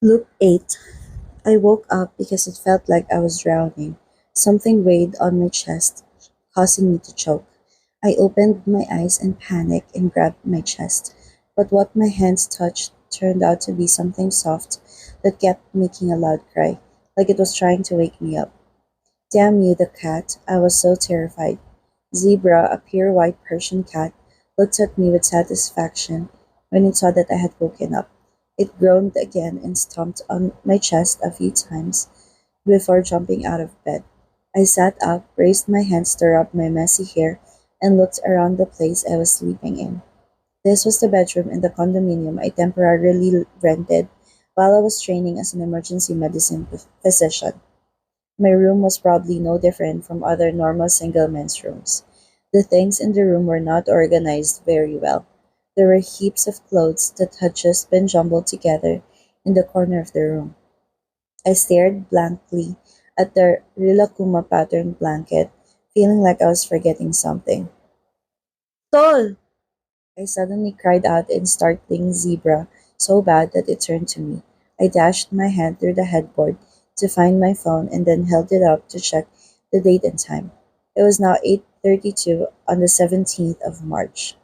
Loop 8. I woke up because it felt like I was drowning. Something weighed on my chest, causing me to choke. I opened my eyes in panic and grabbed my chest. But what my hands touched turned out to be something soft that kept making a loud cry, like it was trying to wake me up. Damn you, the cat. I was so terrified. Zebra, a pure white Persian cat, looked at me with satisfaction when it saw that I had woken up. It groaned again and stomped on my chest a few times before jumping out of bed. I sat up, raised my hands to rub my messy hair, and looked around the place I was sleeping in. This was the bedroom in the condominium I temporarily rented while I was training as an emergency medicine physician. My room was probably no different from other normal single men's rooms. The things in the room were not organized very well. There were heaps of clothes that had just been jumbled together in the corner of the room. I stared blankly at the Rilakuma patterned blanket, feeling like I was forgetting something. Tol! I suddenly cried out in startling zebra so bad that it turned to me. I dashed my hand through the headboard to find my phone and then held it up to check the date and time. It was now 8:32 on the 17th of March.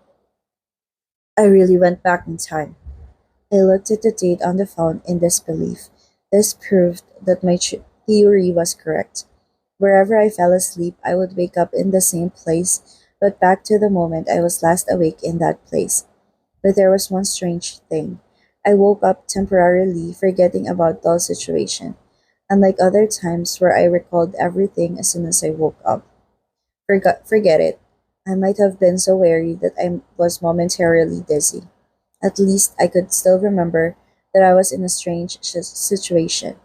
I really went back in time. I looked at the date on the phone in disbelief. This proved that my theory was correct. Wherever I fell asleep, I would wake up in the same place, but back to the moment I was last awake in that place. But there was one strange thing. I woke up temporarily, forgetting about the situation, unlike other times where I recalled everything as soon as I woke up. Forget it. I might have been so weary that I was momentarily dizzy. At least I could still remember that I was in a strange situation.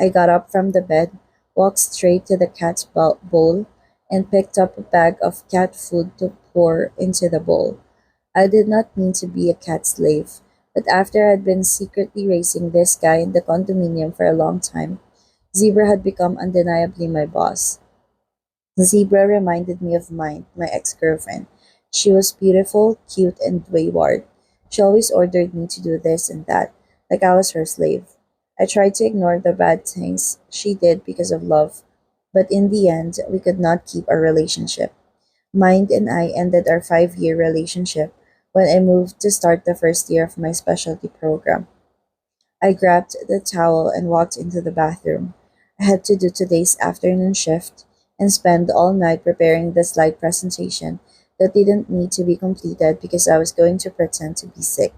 I got up from the bed, walked straight to the cat's bowl, and picked up a bag of cat food to pour into the bowl. I did not mean to be a cat slave, but after I'd been secretly raising this guy in the condominium for a long time, Zebra had become undeniably my boss. Zebra reminded me of mine, my ex-girlfriend. She was beautiful, cute, and wayward. She always ordered me to do this and that, like I was her slave. I tried to ignore the bad things she did because of love, but in the end, we could not keep our relationship. Mind and I ended our 5-year relationship when I moved to start the first year of my specialty program. I grabbed the towel and walked into the bathroom. I had to do today's afternoon shift and spend all night preparing the slide presentation that didn't need to be completed because I was going to pretend to be sick.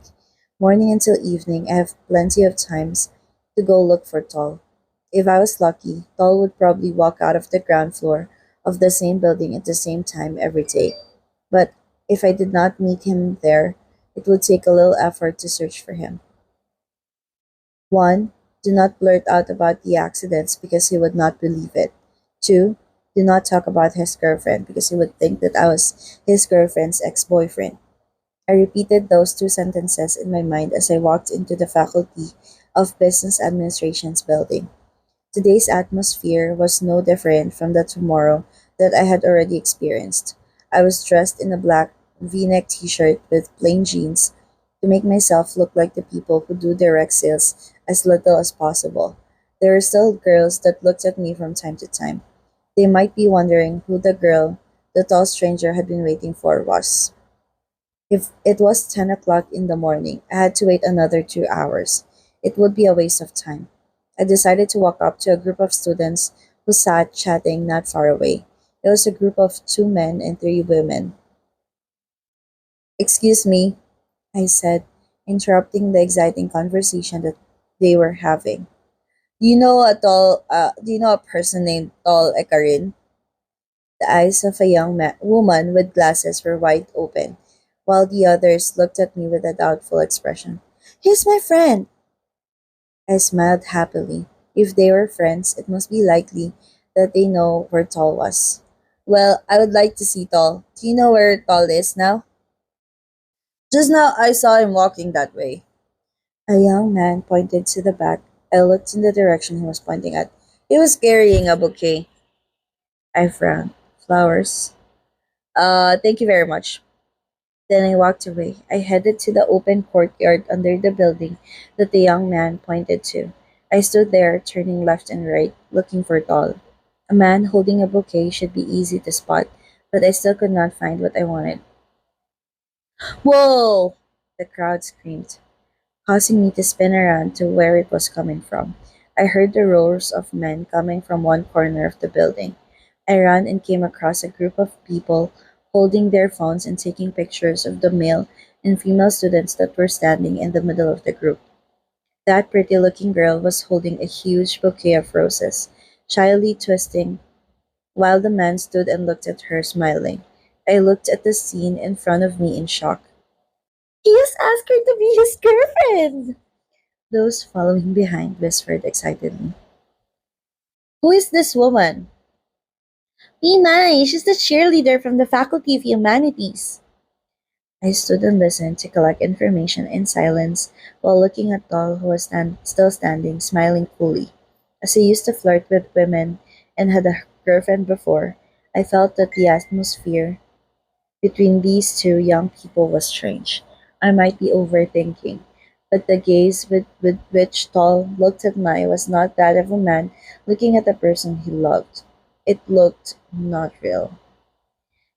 Morning until evening, I have plenty of times to go look for Tall. If I was lucky, Tall would probably walk out of the ground floor of the same building at the same time every day. But if I did not meet him there, it would take a little effort to search for him. 1. Do not blurt out about the accidents because he would not believe it. 2. Do not talk about his girlfriend because he would think that I was his girlfriend's ex boyfriend. I repeated those two sentences in my mind as I walked into the Faculty of Business Administration's building. Today's atmosphere was no different from the tomorrow that I had already experienced. I was dressed in a black v-neck t-shirt with plain jeans to make myself look like the people who do direct sales as little as possible. There were still girls that looked at me from time to time. They might be wondering who the girl the tall stranger had been waiting for was. If it was 10 o'clock in the morning, I had to wait another 2 hours. It would be a waste of time. I decided to walk up to a group of students who sat chatting not far away. It was a group of 2 men and 3 women. Excuse me, I said, interrupting the exciting conversation that they were having. Do you know a person named Tall Ekarin? The eyes of a woman with glasses were wide open, while the others looked at me with a doubtful expression. He's my friend! I smiled happily. If they were friends, it must be likely that they know where Tall was. Well, I would like to see Tall. Do you know where Tall is now? Just now I saw him walking that way. A young man pointed to the back. I looked in the direction he was pointing at. He was carrying a bouquet. I frowned. Flowers? Thank you very much. Then I walked away. I headed to the open courtyard under the building that the young man pointed to. I stood there, turning left and right, looking for Tall. A man holding a bouquet should be easy to spot, but I still could not find what I wanted. Whoa! The crowd screamed, causing me to spin around to where it was coming from. I heard the roars of men coming from one corner of the building. I ran and came across a group of people holding their phones and taking pictures of the male and female students that were standing in the middle of the group. That pretty looking girl was holding a huge bouquet of roses, shyly twisting, while the man stood and looked at her, smiling. I looked at the scene in front of me in shock. He has asked her to be his girlfriend! Those following behind whispered excitedly. Who is this woman? Be nice, she's the cheerleader from the Faculty of Humanities. I stood and listened to collect information in silence while looking at Doll, who was still standing, smiling coolly. As he used to flirt with women and had a girlfriend before, I felt that the atmosphere between these two young people was strange. I might be overthinking, but the gaze with which Tall looked at Mai was not that of a man looking at the person he loved. It looked not real.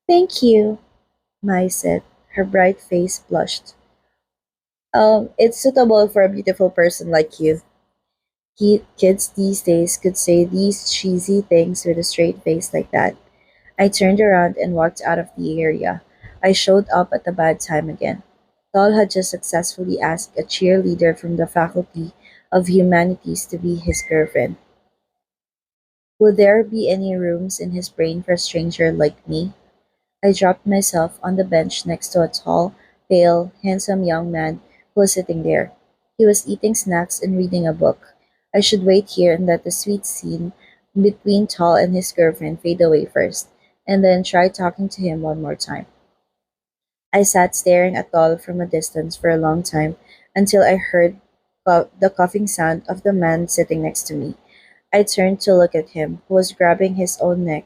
Thank you, Mai said. Her bright face blushed. It's suitable for a beautiful person like you. Kids these days could say these cheesy things with a straight face like that. I turned around and walked out of the area. I showed up at a bad time again. Tall had just successfully asked a cheerleader from the Faculty of Humanities to be his girlfriend. Would there be any rooms in his brain for a stranger like me? I dropped myself on the bench next to a tall, pale, handsome young man who was sitting there. He was eating snacks and reading a book. I should wait here and let the sweet scene between Tall and his girlfriend fade away first, and then try talking to him one more time. I sat staring at Tall from a distance for a long time until I heard the coughing sound of the man sitting next to me. I turned to look at him, who was grabbing his own neck,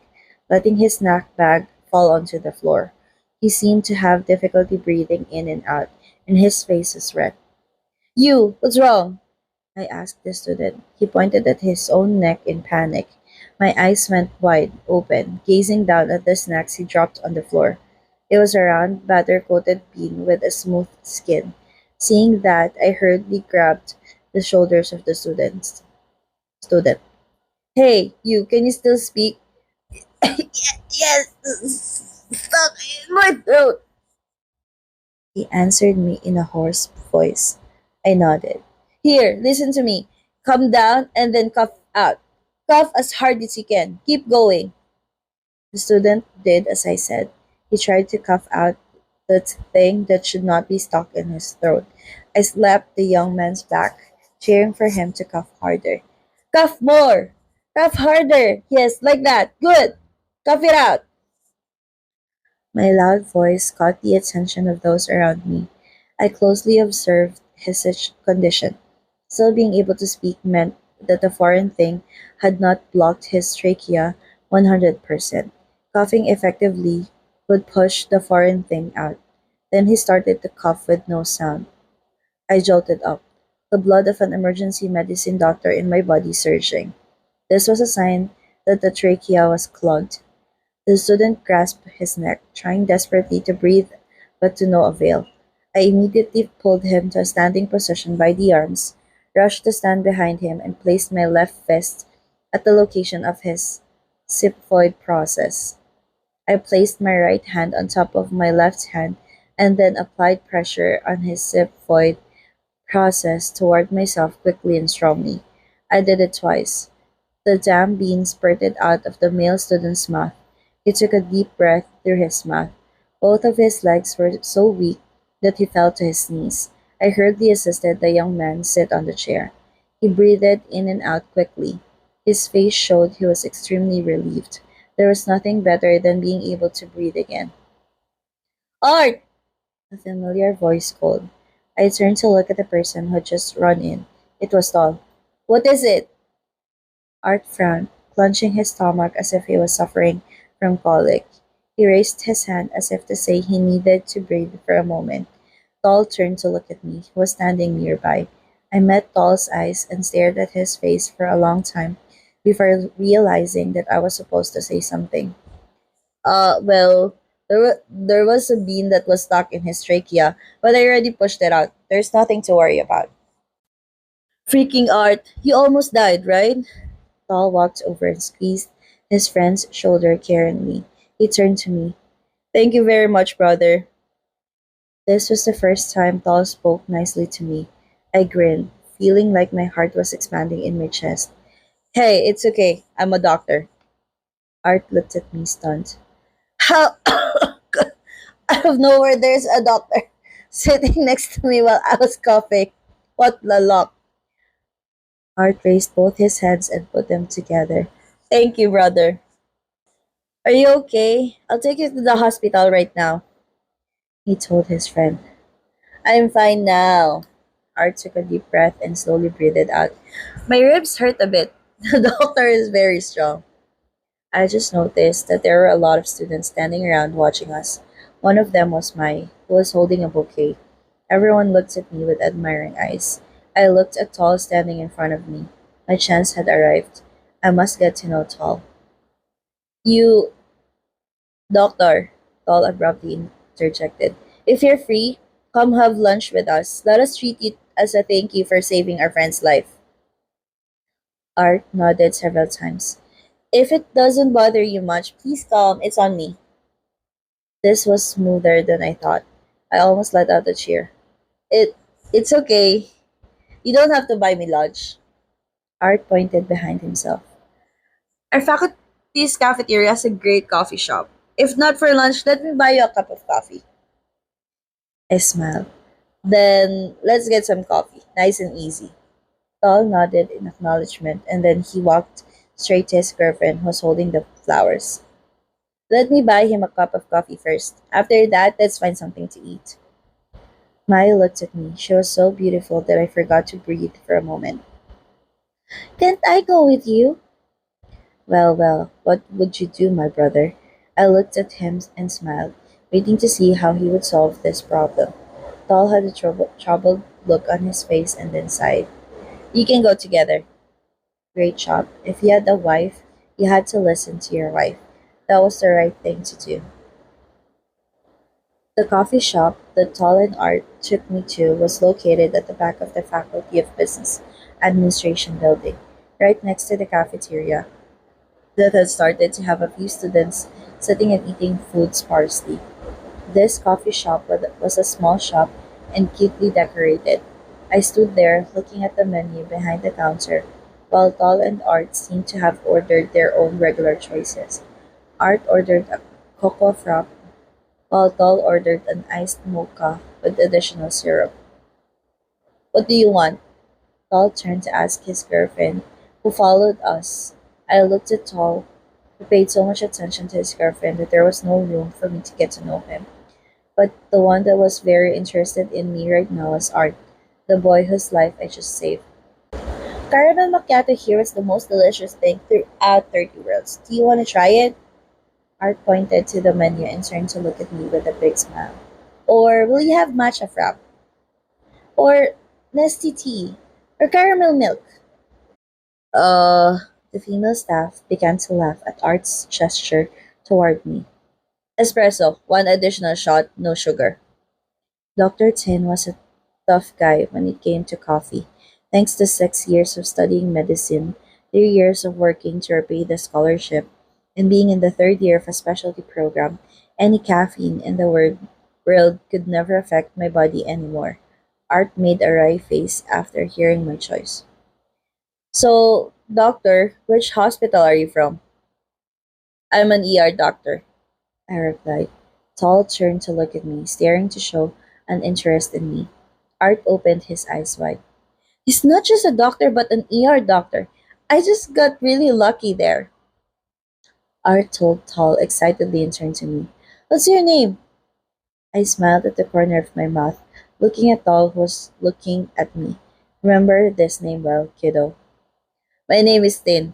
letting his snack bag fall onto the floor. He seemed to have difficulty breathing in and out, and his face was red. You, what's wrong? I asked the student. He pointed at his own neck in panic. My eyes went wide open, gazing down at the snacks he dropped on the floor. It was a round, batter coated bean with a smooth skin. Seeing that, I hurriedly grabbed the shoulders of the student. Hey, you, can you still speak? Yes, stuck in my throat. He answered me in a hoarse voice. I nodded. Here, listen to me. Come down and then cough out. Cough as hard as you can. Keep going. The student did as I said. He tried to cough out the thing that should not be stuck in his throat. I slapped the young man's back, cheering for him to cough harder. Cough more! Cough harder! Yes, like that. Good! Cough it out! My loud voice caught the attention of those around me. I closely observed his condition. Still being able to speak meant that the foreign thing had not blocked his trachea 100%. Coughing effectively would push the foreign thing out. Then he started to cough with no sound. I jolted up, the blood of an emergency medicine doctor in my body surging. This was a sign that the trachea was clogged. The student grasped his neck, trying desperately to breathe, but to no avail. I immediately pulled him to a standing position by the arms, rushed to stand behind him, and placed my left fist at the location of his symphoid process. I placed my right hand on top of my left hand and then applied pressure on his symphoid process toward myself quickly and strongly. I did it twice. The damn bean spurted out of the male student's mouth. He took a deep breath through his mouth. Both of his legs were so weak that he fell to his knees. I hurriedly assisted the young man sit on the chair. He breathed in and out quickly. His face showed he was extremely relieved. There was nothing better than being able to breathe again. Art! A familiar voice called. I turned to look at the person who had just run in. It was Tall. What is it? Art frowned, clenching his stomach as if he was suffering from colic. He raised his hand as if to say he needed to breathe for a moment. Tall turned to look at me. He was standing nearby. I met Tall's eyes and stared at his face for a long time before realizing that I was supposed to say something. Well, there was a bean that was stuck in his trachea, but I already pushed it out. There's nothing to worry about. Freaking Art, you almost died, right? Tall walked over and squeezed his friend's shoulder caringly. He turned to me. Thank you very much, brother. This was the first time Tall spoke nicely to me. I grinned, feeling like my heart was expanding in my chest. Hey, it's okay. I'm a doctor. Art looked at me stunned. How out of nowhere there's a doctor sitting next to me while I was coughing. What the luck? Art raised both his hands and put them together. Thank you, brother. Are you okay? I'll take you to the hospital right now, he told his friend. I'm fine now. Art took a deep breath and slowly breathed out. My ribs hurt a bit. The doctor is very strong. I just noticed that there were a lot of students standing around watching us. One of them was Mai, who was holding a bouquet. Everyone looked at me with admiring eyes. I looked at Tall standing in front of me. My chance had arrived. I must get to know Tall. You, doctor, Tall abruptly interjected. If you're free, come have lunch with us. Let us treat you as a thank you for saving our friend's life. Art nodded several times. If it doesn't bother you much, please come. It's on me. This was smoother than I thought. I almost let out a cheer. It it's okay. You don't have to buy me lunch. Art pointed behind himself. Our faculty's cafeteria has a great coffee shop. If not for lunch, let me buy you a cup of coffee. I smiled. Then let's get some coffee. Nice and easy. Tall nodded in acknowledgement and then he walked straight to his girlfriend who was holding the flowers. Let me buy him a cup of coffee first. After that, let's find something to eat. Maya looked at me. She was so beautiful that I forgot to breathe for a moment. Can't I go with you? Well, well, what would you do, my brother? I looked at him and smiled, waiting to see how he would solve this problem. Tall had a troubled look on his face and then sighed. You can go together. Great job. If you had a wife, you had to listen to your wife. That was the right thing to do. The coffee shop that Tall and Art took me to was located at the back of the Faculty of Business Administration building, right next to the cafeteria that had started to have a few students sitting and eating food sparsely. This coffee shop was a small shop and cutely decorated. I stood there looking at the menu behind the counter while Tall and Art seemed to have ordered their own regular choices. Art ordered a cocoa frap while Tall ordered an iced mocha with additional syrup. What do you want? Tall turned to ask his girlfriend, who followed us. I looked at Tall, who paid so much attention to his girlfriend that there was no room for me to get to know him. But the one that was very interested in me right now was Art, the boy whose life I just saved. Caramel macchiato here is the most delicious thing throughout 30 worlds. Do you want to try it? Art pointed to the menu and turned to look at me with a big smile. Or will you have matcha frap? Or nesty tea? Or caramel milk? The female staff began to laugh at Art's gesture toward me. Espresso, one additional shot, no sugar. Dr. Tin was a tough guy when it came to coffee. Thanks to 6 years of studying medicine, 3 years of working to repay the scholarship, and being in the third year of a specialty program, any caffeine in the world could never affect my body anymore. Art made a wry face after hearing my choice. So, doctor, which hospital are you from? I'm an ER doctor, I replied. Tall turned to look at me, staring to show an interest in me. Art opened his eyes wide. He's not just a doctor, but an ER doctor. I just got really lucky there. Art told Tall excitedly and turned to me. What's your name? I smiled at the corner of my mouth, looking at Tall who was looking at me. Remember this name well, kiddo. My name is Tin.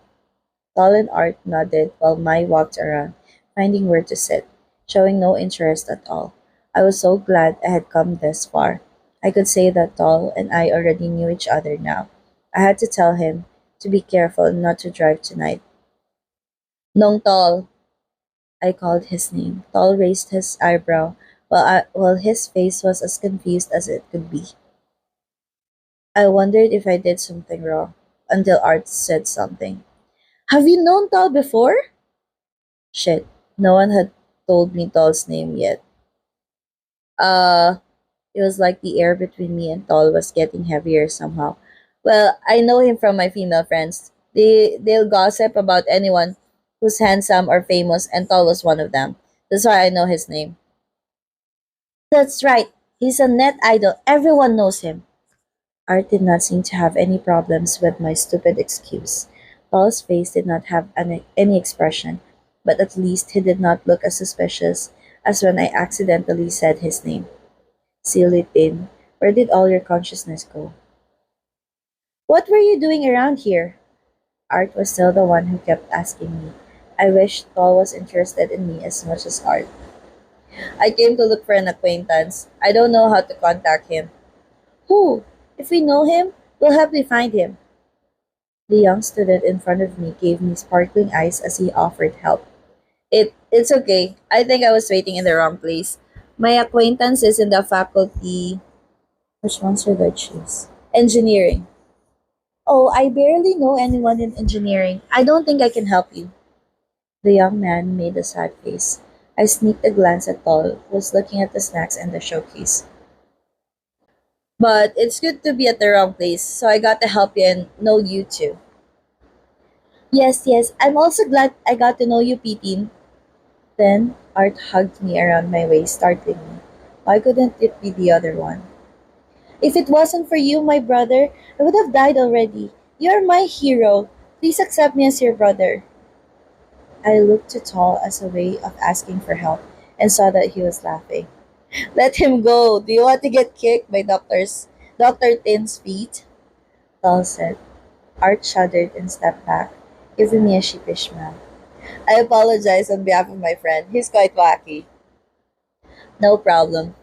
Tall and Art nodded while Mai walked around, finding where to sit. showing no interest at all. I was so glad I had come this far. I could say that Tall and I already knew each other now. I had to tell him to be careful and not to drive tonight. Nong Tall, I called his name. Tall raised his eyebrow, while his face was as confused as it could be. I wondered if I did something wrong, until Art said something. Have you known Tall before? Shit, no one had told me Tall's name yet. Uh, it was like the air between me and Tall was getting heavier somehow. Well, I know him from my female friends. They'll gossip about anyone who's handsome or famous, and Tall was one of them. That's why I know his name. That's right. He's a net idol. Everyone knows him. Art did not seem to have any problems with my stupid excuse. Paul's face did not have any expression, but at least he did not look as suspicious as when I accidentally said his name. Silly Tin, where did all your consciousness go? What were you doing around here? Art was still the one who kept asking me. I wished Paul was interested in me as much as Art. I came to look for an acquaintance. I don't know how to contact him. Who? If we know him, we'll help you find him. The young student in front of me gave me sparkling eyes as he offered help. It's okay. I think I was waiting in the wrong place. My acquaintance is in the faculty. Which one should I choose? Engineering. Oh, I barely know anyone in engineering. I don't think I can help you. The young man made a sad face. I sneaked a glance at Paul, who was looking at the snacks and the showcase. But it's good to be at the wrong place, so I got to help you and know you too. Yes, yes, I'm also glad I got to know you, Pitin. Then Art hugged me around my waist, startling me. Why couldn't it be the other one? If it wasn't for you, my brother, I would have died already. You're my hero. Please accept me as your brother. I looked to Tall as a way of asking for help and saw that he was laughing. Let him go. Do you want to get kicked by Dr. Tin's feet? Tall said. Art shuddered and stepped back, giving me a sheepish smile. I apologize on behalf of my friend. He's quite wacky. No problem.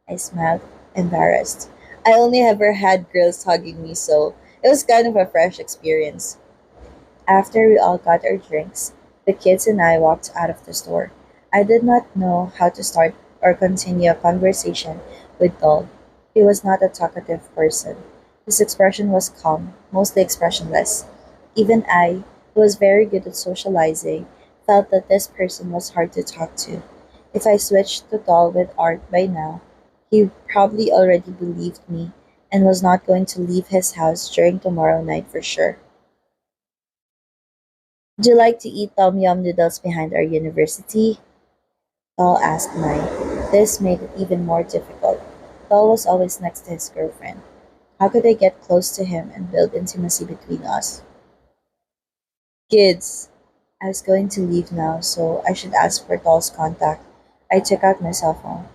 I smiled, embarrassed. I only ever had girls hugging me, so it was kind of a fresh experience. After we all got our drinks, the kids and I walked out of the store. I did not know how to start or continue a conversation with Dol. He was not a talkative person. His expression was calm, mostly expressionless. Even I, who was very good at socializing, felt that this person was hard to talk to. If I switched to Dol with Art by now, he probably already believed me and was not going to leave his house during tomorrow night for sure. Would you like to eat tom yum noodles behind our university? Tal asked Mai. This made it even more difficult. Tal was always next to his girlfriend. How could I get close to him and build intimacy between us? Kids, I was going to leave now, so I should ask for Tal's contact. I took out my cell phone.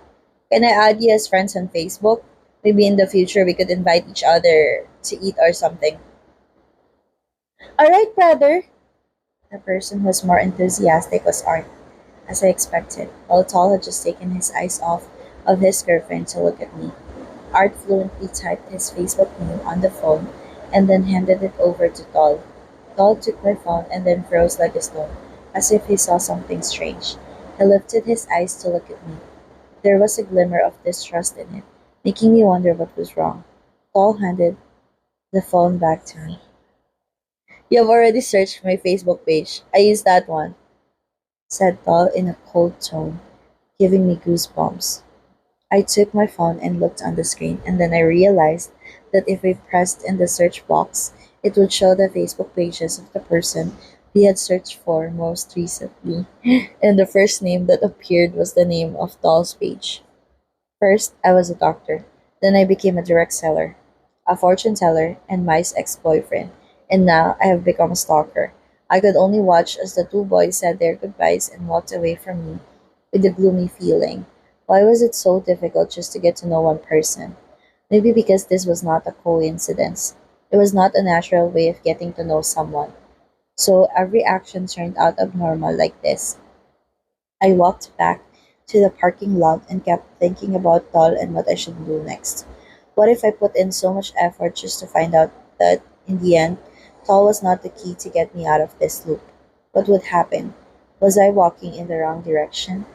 Can I add you as friends on Facebook? Maybe in the future we could invite each other to eat or something. Alright, brother. The person who was more enthusiastic was Art. As I expected, while Tal had just taken his eyes off of his girlfriend to look at me. Art fluently typed his Facebook name on the phone and then handed it over to Tal. Tal took my phone and then froze like a stone, as if he saw something strange. He lifted his eyes to look at me. There was a glimmer of distrust in it, making me wonder what was wrong. Tal handed the phone back to me. You have already searched my Facebook page. I use that one, said Tal in a cold tone, giving me goosebumps. I took my phone and looked on the screen, and then I realized that if I pressed in the search box, it would show the Facebook pages of the person we had searched for most recently, and the first name that appeared was the name of Tal's page. First, I was a doctor. Then I became a direct seller, a fortune teller, and my ex boyfriend. And now I have become a stalker. I could only watch as the two boys said their goodbyes and walked away from me with a gloomy feeling. Why was it so difficult just to get to know one person? Maybe because this was not a coincidence. It was not a natural way of getting to know someone. So every action turned out abnormal like this. I walked back to the parking lot and kept thinking about Tall and what I should do next. What if I put in so much effort just to find out that, in the end, Tall was not the key to get me out of this loop? What would happen? Was I walking in the wrong direction?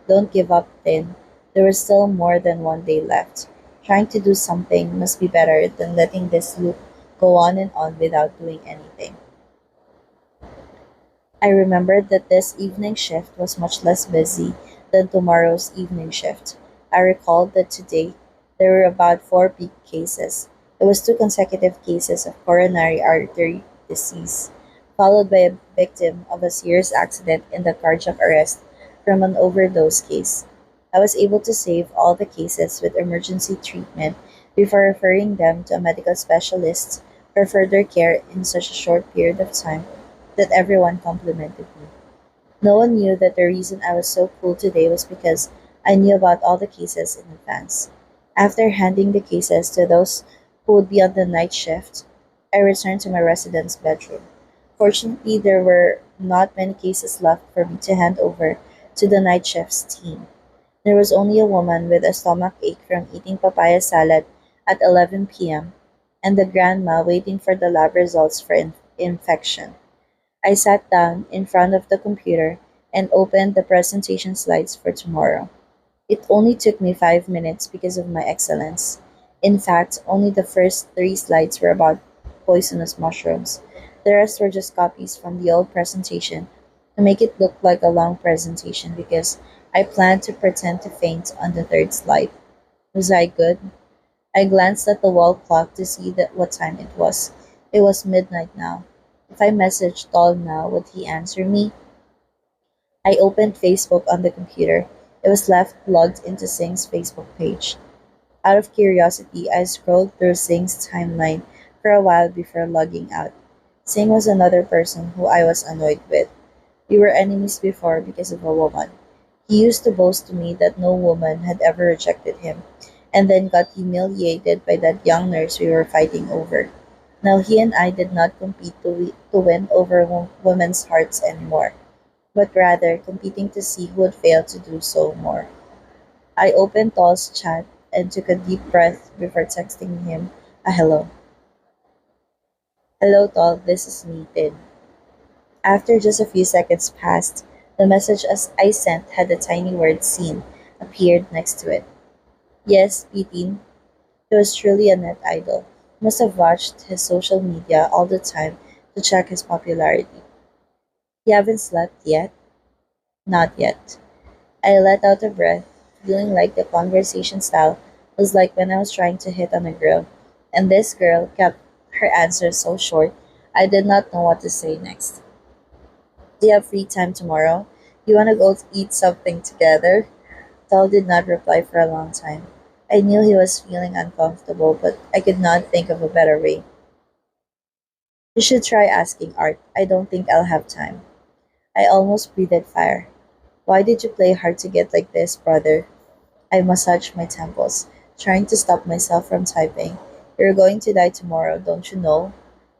Don't give up, then. There was still more than one day left. Trying to do something must be better than letting this loop go on and on without doing anything. I remembered that this evening shift was much less busy than tomorrow's evening shift. I recalled that today there were about four peak cases. It was two consecutive cases of coronary artery disease, followed by a victim of a serious accident and a cardiac arrest from an overdose case. I was able to save all the cases with emergency treatment before referring them to a medical specialist for further care in such a short period of time that everyone complimented me. No one knew that the reason I was so cool today was because I knew about all the cases in advance. After handing the cases to those who would be on the night shift, I returned to my residence bedroom. Fortunately, there were not many cases left for me to hand over to the night shift's team. There was only a woman with a stomach ache from eating papaya salad at 11 p.m. and the grandma waiting for the lab results for infection. I sat down in front of the computer and opened the presentation slides for tomorrow. It only took me 5 minutes because of my excellence. In fact, only the first three slides were about poisonous mushrooms. The rest were just copies from the old presentation to make it look like a long presentation because I planned to pretend to faint on the third slide. Was I good? I glanced at the wall clock to see what time it was. It was midnight now. If I messaged Tall now, would he answer me? I opened Facebook on the computer. It was left logged into Sing's Facebook page. Out of curiosity, I scrolled through Sing's timeline for a while before logging out. Singh was another person who I was annoyed with. We were enemies before because of a woman. He used to boast to me that no woman had ever rejected him, and then got humiliated by that young nurse we were fighting over. Now he and I did not compete to win over women's hearts anymore, but rather competing to see who would fail to do so more. I opened Tall's chat and took a deep breath before texting him a hello. Hello Tall, this is me, Tin. After just a few seconds passed, the message as I sent had the tiny word seen appeared next to it. Yes, Pitin. He was truly a net idol. Must have watched his social media all the time to check his popularity. You haven't slept yet? Not yet. I let out a breath, feeling like the conversation style was like when I was trying to hit on a girl, and this girl kept her answers so short I did not know what to say next. Do you have free time tomorrow? You wanna go eat something together? Tal did not reply for a long time. I knew he was feeling uncomfortable, but I could not think of a better way. You should try asking Art. I don't think I'll have time. I almost breathed fire. Why did you play hard to get like this, brother? I massaged my temples, trying to stop myself from typing. You're going to die tomorrow, don't you know?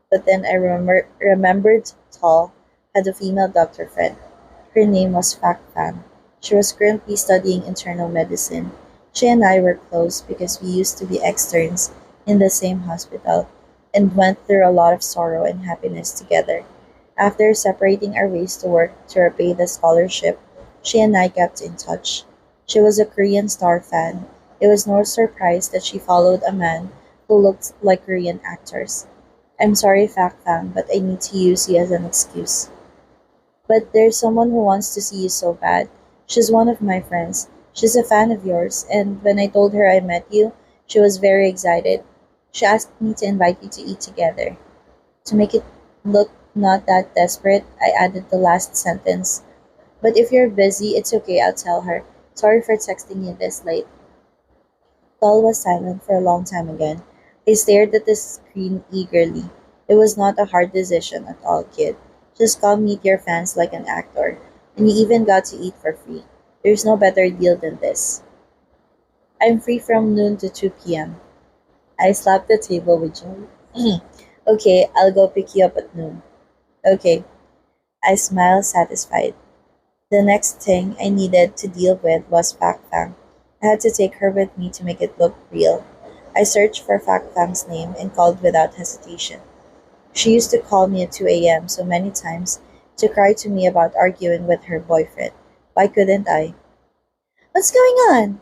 But then I remembered Tall had a female doctor friend. Her name was Fak Fang. She was currently studying internal medicine. She and I were close because we used to be externs in the same hospital and went through a lot of sorrow and happiness together. After separating our ways to work to repay the scholarship, she and I kept in touch. She was a Korean star fan. It was no surprise that she followed a man who looked like Korean actors. I'm sorry, Fak Fang, but I need to use you as an excuse. But there's someone who wants to see you so bad. She's one of my friends. She's a fan of yours, and when I told her I met you, she was very excited. She asked me to invite you to eat together. To make it look not that desperate, I added the last sentence. But if you're busy, it's okay, I'll tell her. Sorry for texting you this late. Paul was silent for a long time again. I stared at the screen eagerly. It was not a hard decision at all, kid. Just come meet your fans like an actor. And you even got to eat for free. There's no better deal than this. I'm free from noon to 2 p.m. I slapped the table with joy. Okay, I'll go pick you up at noon. Okay. I smiled satisfied. The next thing I needed to deal with was Fact Fang. I had to take her with me to make it look real. I searched for Fact Fang's name and called without hesitation. She used to call me at 2 a.m. so many times to cry to me about arguing with her boyfriend. Why couldn't I? What's going on?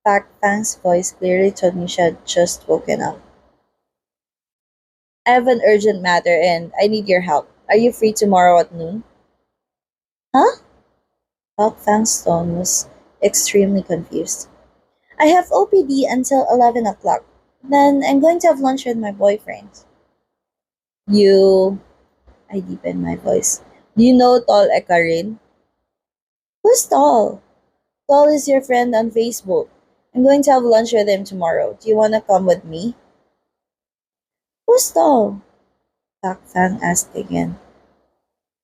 Fact Fang's voice clearly told me she had just woken up. I have an urgent matter and I need your help. Are you free tomorrow at noon? Huh? Fact Fang's tone was extremely confused. I have OPD until 11 o'clock. Then I'm going to have lunch with my boyfriend. You, I deepened my voice. Do you know Tol Ekarin? Who's Tol? Tol is your friend on Facebook. I'm going to have lunch with him tomorrow. Do you want to come with me? Who's Tol? Pak Fang asked again.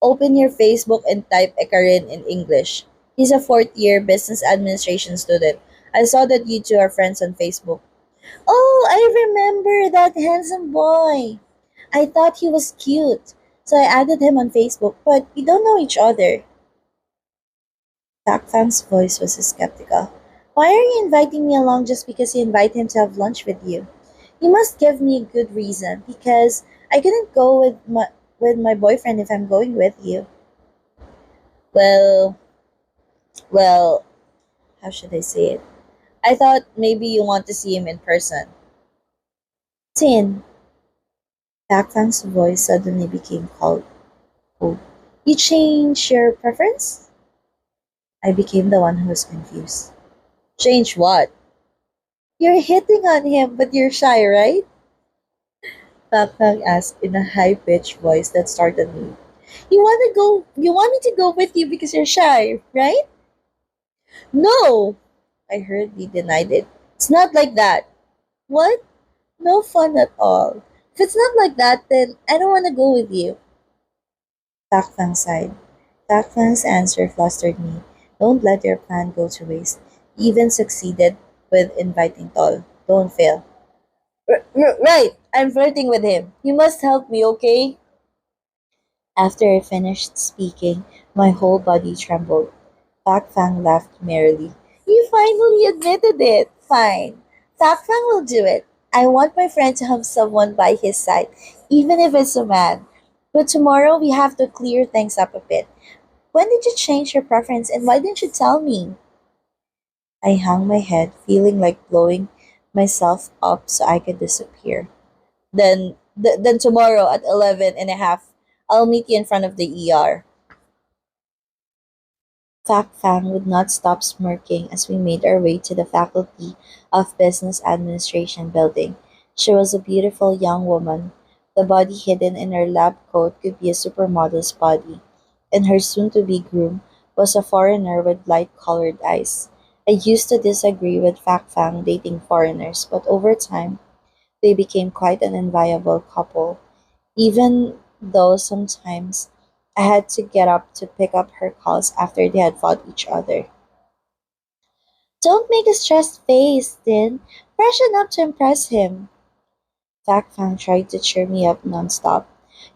Open your Facebook and type Ekarin in English. He's a fourth year business administration student. I saw that you two are friends on Facebook. Oh, I remember that handsome boy. I thought he was cute. So I added him on Facebook, but we don't know each other. Takfan's voice was skeptical. Why are you inviting me along just because you invite him to have lunch with you? You must give me a good reason because I couldn't go with my boyfriend if I'm going with you. Well, well, how should I say it? I thought maybe you want to see him in person. Tin, Takfan's voice suddenly became cold. Oh, you changed your preference? I became the one who was confused. Change what? You're hitting on him, but you're shy, right? Takfang asked in a high-pitched voice that startled me. You want me to go with you because you're shy, right? No! I hurriedly denied it. It's not like that. What? No fun at all. If it's not like that, then I don't want to go with you. Takfang sighed. Takfang's answer flustered me. Don't let your plan go to waste. You even succeeded with inviting Tol. Don't fail. Right, I'm flirting with him. You must help me, okay? After I finished speaking, my whole body trembled. Pak Fang laughed merrily. You finally admitted it. Fine. Pak Fang will do it. I want my friend to have someone by his side, even if it's a man. But tomorrow we have to clear things up a bit. When did you change your preference and why didn't you tell me? I hung my head, feeling like blowing myself up so I could disappear. Then tomorrow at 11 and a half, I'll meet you in front of the ER. Fak Fang would not stop smirking as we made our way to the Faculty of Business Administration building. She was a beautiful young woman. The body hidden in her lab coat could be a supermodel's body, and her soon-to-be groom was a foreigner with light-colored eyes. I used to disagree with Fak Fang dating foreigners, but over time, they became quite an enviable couple, even though sometimes I had to get up to pick up her calls after they had fought each other. Don't make a stressed face, Din. Freshen up to impress him. Fak Fang tried to cheer me up nonstop.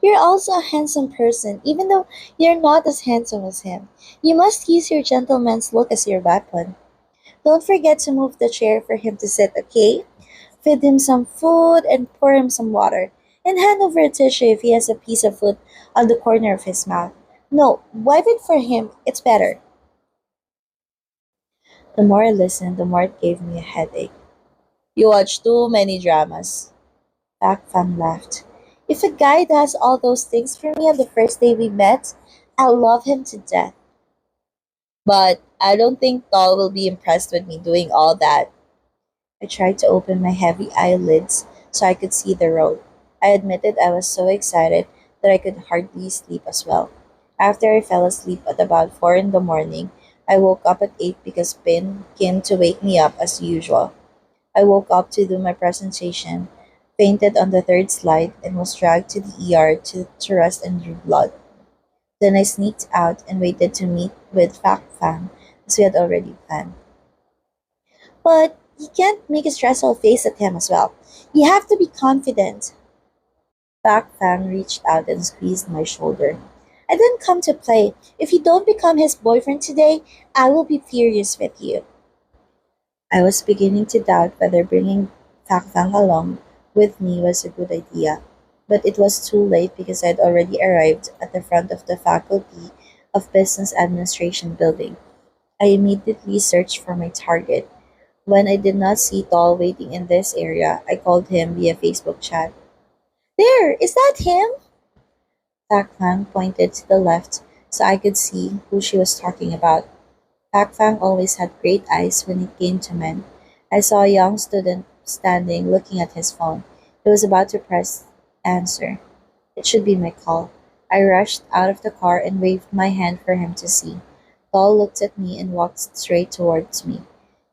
You're also a handsome person, even though you're not as handsome as him. You must use your gentleman's look as your weapon. Don't forget to move the chair for him to sit, okay? Feed him some food and pour him some water. And hand over a tissue if he has a piece of food on the corner of his mouth. No, wipe it for him. It's better. The more I listened, the more it gave me a headache. You watch too many dramas. Pak Fang laughed. If a guy does all those things for me on the first day we met, I'll love him to death. But I don't think Tol will be impressed with me doing all that. I tried to open my heavy eyelids so I could see the road. I admitted I was so excited that I could hardly sleep as well. After I fell asleep at about 4 in the morning, I woke up at 8 because Pin came to wake me up as usual. I woke up to do my presentation, fainted on the third slide, and was dragged to the ER to rest and drew blood. Then I sneaked out and waited to meet with Fak Fang as we had already planned. But you can't make a stressful face at him as well. You have to be confident. Pak Fang reached out and squeezed my shoulder. I didn't come to play. If you don't become his boyfriend today, I will be furious with you. I was beginning to doubt whether bringing Fakfang along with me was a good idea, but it was too late because I'd already arrived at the front of the Faculty of Business Administration building. I immediately searched for my target. When I did not see Tall waiting in this area, I called him via Facebook chat. There, is that him? Fakfang pointed to the left so I could see who she was talking about. Fakfang always had great eyes when it came to men. I saw a young student standing looking at his phone. He was about to press answer. It should be my call. I rushed out of the car and waved my hand for him to see. Paul looked at me and walked straight towards me.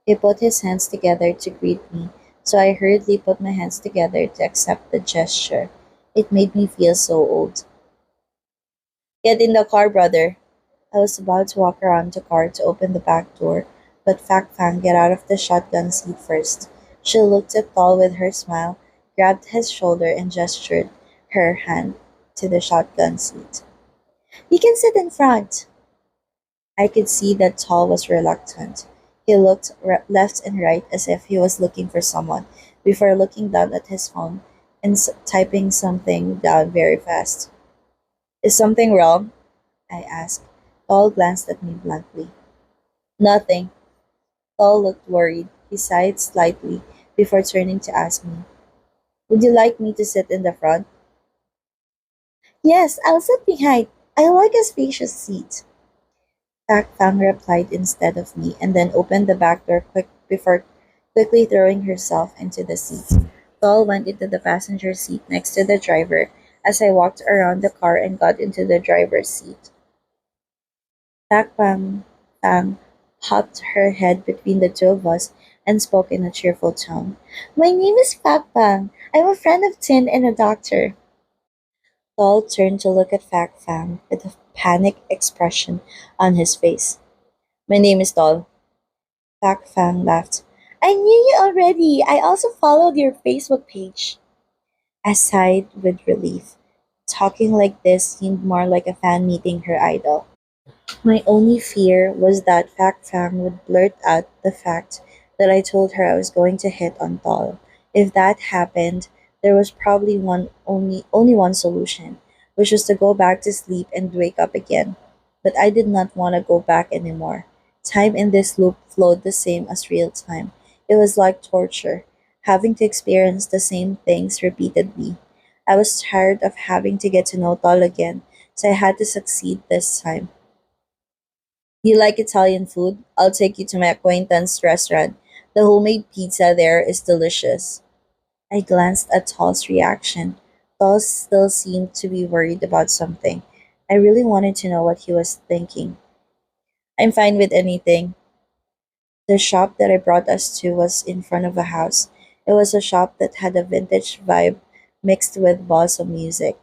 He put his hands together to greet me, so I hurriedly put my hands together to accept the gesture. It made me feel so old. Get in the car, brother. I was about to walk around the car to open the back door, but Fak Fang got out of the shotgun seat first. She looked at Paul with her smile, grabbed his shoulder, and gestured her hand to the shotgun seat. You can sit in front. I could see that Tall was reluctant. He looked left and right as if he was looking for someone, before looking down at his phone and typing something down very fast. Is something wrong? I asked. Tall glanced at me blankly. Nothing. Tall looked worried. He sighed slightly before turning to ask me, would you like me to sit in the front? Yes, I'll sit behind. I like a spacious seat. Tak Fang replied instead of me and then opened the back door before quickly throwing herself into the seat. Tall went into the passenger seat next to the driver as I walked around the car and got into the driver's seat. Tak Fang popped her head between the two of us and spoke in a cheerful tone. My name is Fakbang. I'm a friend of Tin and a doctor. Tall turned to look at Fak Fang with a panicked expression on his face. My name is Tall. Fak Fang laughed. I knew you already. I also followed your Facebook page. I sighed with relief. Talking like this seemed more like a fan meeting her idol. My only fear was that Fak Fang would blurt out the fact that I told her I was going to hit on Tall. If that happened, there was probably only one solution, which was to go back to sleep and wake up again. But I did not want to go back anymore. Time in this loop flowed the same as real time. It was like torture, having to experience the same things repeatedly. I was tired of having to get to know Tall again, so I had to succeed this time. You like Italian food? I'll take you to my acquaintance restaurant. The homemade pizza there is delicious. I glanced at Tall's reaction. Tall still seemed to be worried about something. I really wanted to know what he was thinking. I'm fine with anything. The shop that I brought us to was in front of a house. It was a shop that had a vintage vibe mixed with balsam music.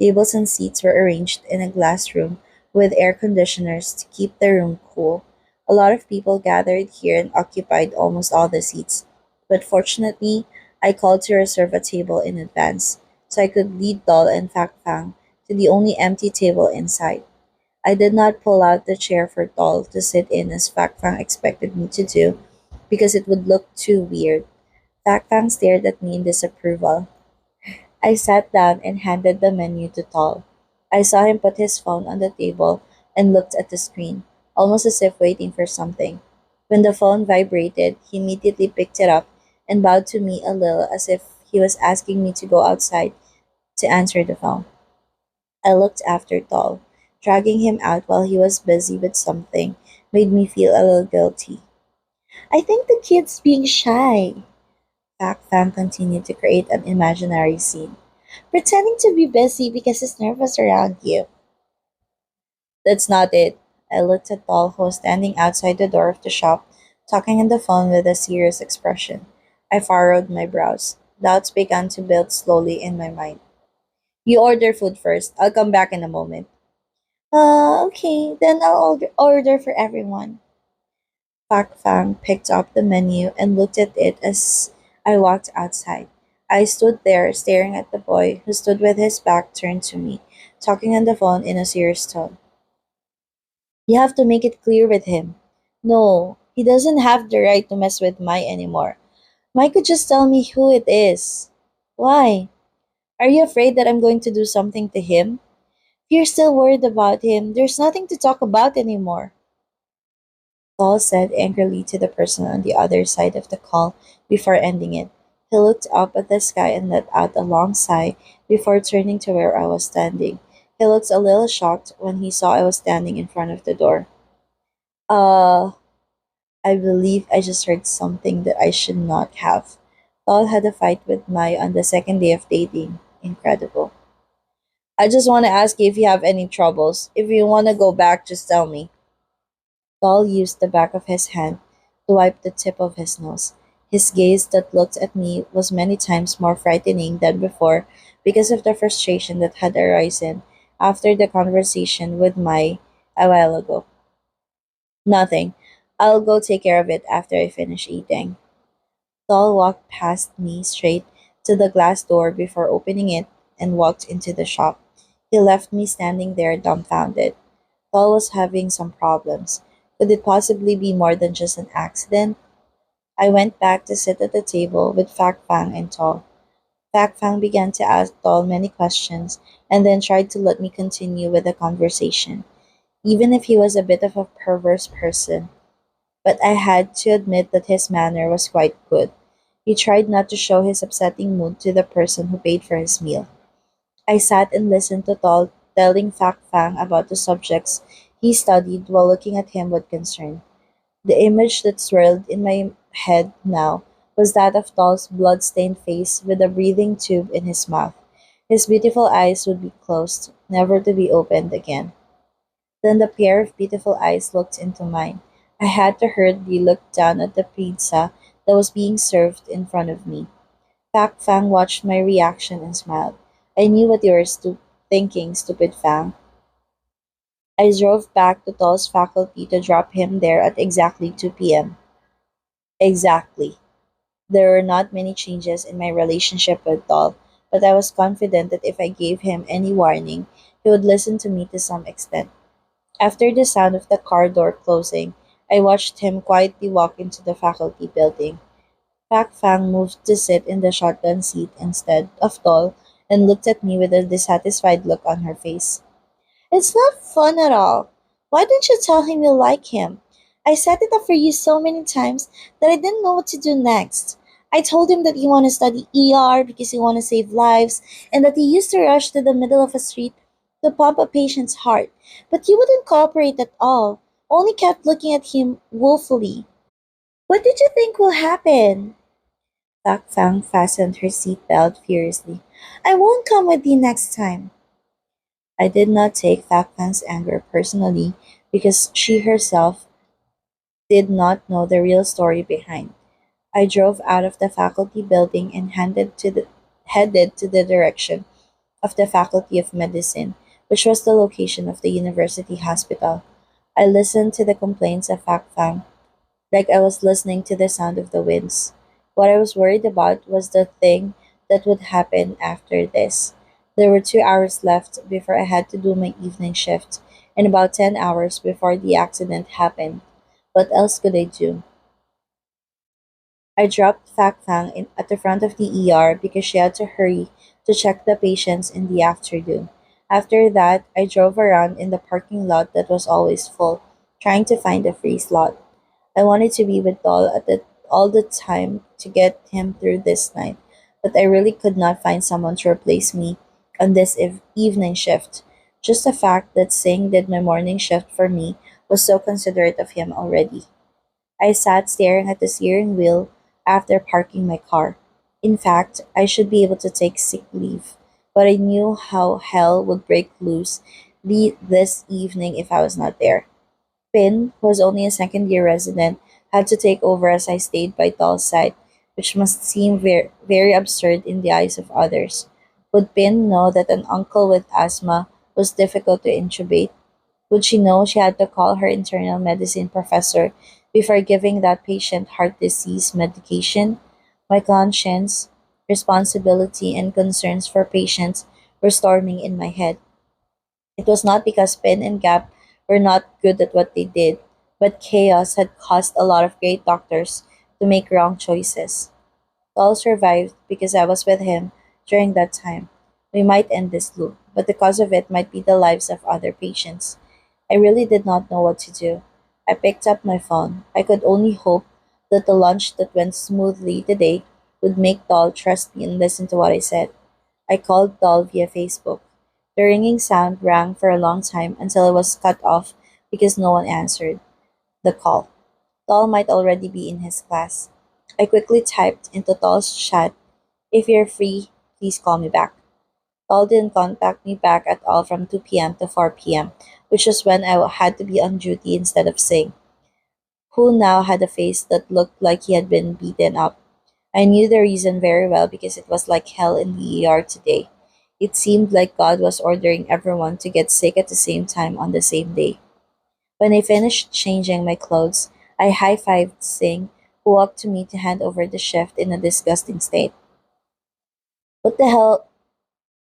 Tables and seats were arranged in a glass room with air conditioners to keep the room cool. A lot of people gathered here and occupied almost all the seats, but fortunately, I called to reserve a table in advance so I could lead Dol and Fak Fang to the only empty table inside. I did not pull out the chair for Dol to sit in as Fak Fang expected me to do because it would look too weird. Fak Fang stared at me in disapproval. I sat down and handed the menu to Tall. I saw him put his phone on the table and looked at the screen, almost as if waiting for something. When the phone vibrated, he immediately picked it up and bowed to me a little as if he was asking me to go outside to answer the phone. I looked after Tall. Dragging him out while he was busy with something made me feel a little guilty. I think the kid's being shy. Pac Fam continued to create an imaginary scene. Pretending to be busy because he's nervous around you. That's not it. I looked at Paul, who was standing outside the door of the shop, talking on the phone with a serious expression. I furrowed my brows. Doubts began to build slowly in my mind. You order food first. I'll come back in a moment. Okay, then I'll order for everyone. Pak Fang picked up the menu and looked at it as I walked outside. I stood there staring at the boy who stood with his back turned to me, talking on the phone in a serious tone. You have to make it clear with him. No, he doesn't have the right to mess with Mai anymore. Mai could just tell me who it is. Why? Are you afraid that I'm going to do something to him? If you're still worried about him, there's nothing to talk about anymore. Paul said angrily to the person on the other side of the call before ending it. He looked up at the sky and let out a long sigh before turning to where I was standing. He looked a little shocked when he saw I was standing in front of the door. Uh, I believe I just heard something that I should not have. Paul had a fight with Mai on the second day of dating. Incredible. I just want to ask you if you have any troubles. If you want to go back, just tell me. Paul used the back of his hand to wipe the tip of his nose. His gaze that looked at me was many times more frightening than before because of the frustration that had arisen after the conversation with Mai a while ago. Nothing. I'll go take care of it after I finish eating. Saul walked past me straight to the glass door before opening it and walked into the shop. He left me standing there dumbfounded. Saul was having some problems. Could it possibly be more than just an accident? I went back to sit at the table with Fak Fang and Tall. Fak Fang began to ask Tall many questions and then tried to let me continue with the conversation, even if he was a bit of a perverse person. But I had to admit that his manner was quite good. He tried not to show his upsetting mood to the person who paid for his meal. I sat and listened to Tall telling Fak Fang about the subjects he studied while looking at him with concern. The image that swirled in my head now was that of Tall's blood-stained face with a breathing tube in his mouth. His beautiful eyes would be closed, never to be opened again. Then the pair of beautiful eyes looked into mine. I had to hurriedly look down at the pizza that was being served in front of me. Pak Fang watched my reaction and smiled. I knew what you were thinking, stupid Fang. I drove back to Tall's faculty to drop him there at exactly 2 p.m. Exactly. There were not many changes in my relationship with Tall, but I was confident that if I gave him any warning, he would listen to me to some extent. After the sound of the car door closing, I watched him quietly walk into the faculty building. Pak Fang moved to sit in the shotgun seat instead of Tall and looked at me with a dissatisfied look on her face. It's not fun at all. Why don't you tell him you like him? I set it up for you so many times that I didn't know what to do next. I told him that you want to study ER because you want to save lives and that you used to rush to the middle of a street to pump a patient's heart. But you wouldn't cooperate at all, only kept looking at him woefully. What did you think will happen? Pak Fang fastened her seatbelt furiously. I won't come with you next time. I did not take Fak Fang's anger personally because she herself did not know the real story behind. I drove out of the faculty building and headed to the direction of the Faculty of Medicine, which was the location of the university hospital. I listened to the complaints of Fak Fang like I was listening to the sound of the winds. What I was worried about was the thing that would happen after this. There were 2 hours left before I had to do my evening shift, and about 10 hours before the accident happened. What else could I do? I dropped Fak Fang at the front of the ER because she had to hurry to check the patients in the afternoon. After that, I drove around in the parking lot that was always full, trying to find a free slot. I wanted to be with Dol all the time to get him through this night, but I really could not find someone to replace me on this evening shift. Just the fact that Singh did my morning shift for me was so considerate of him already. I sat staring at the steering wheel after parking my car. In fact, I should be able to take sick leave, but I knew how hell would break loose this evening if I was not there. Pin, who was only a second-year resident, had to take over as I stayed by Tall's side, which must seem very absurd in the eyes of others. Would Pin know that an uncle with asthma was difficult to intubate? Would she know she had to call her internal medicine professor before giving that patient heart disease medication? My conscience responsibility, and concerns for patients were storming in my head. It was not because Pin and Gap were not good at what they did, but chaos had caused a lot of great doctors to make wrong choices. All survived because I was with him during that time. We might end this loop, but the cause of it might be the lives of other patients. I really did not know what to do. I picked up my phone. I could only hope that the lunch that went smoothly today would make Doll trust me and listen to what I said. I called Doll via Facebook. The ringing sound rang for a long time until it was cut off because no one answered the call. Doll might already be in his class. I quickly typed into Doll's chat, "If you're free, please call me back." Doll didn't contact me back at all from 2 p.m. to 4 p.m., which was when I had to be on duty instead of Singh, who now had a face that looked like he had been beaten up. I knew the reason very well because it was like hell in the ER today. It seemed like God was ordering everyone to get sick at the same time on the same day. When I finished changing my clothes, I high fived Singh, who walked to me to hand over the shift in a disgusting state. What the hell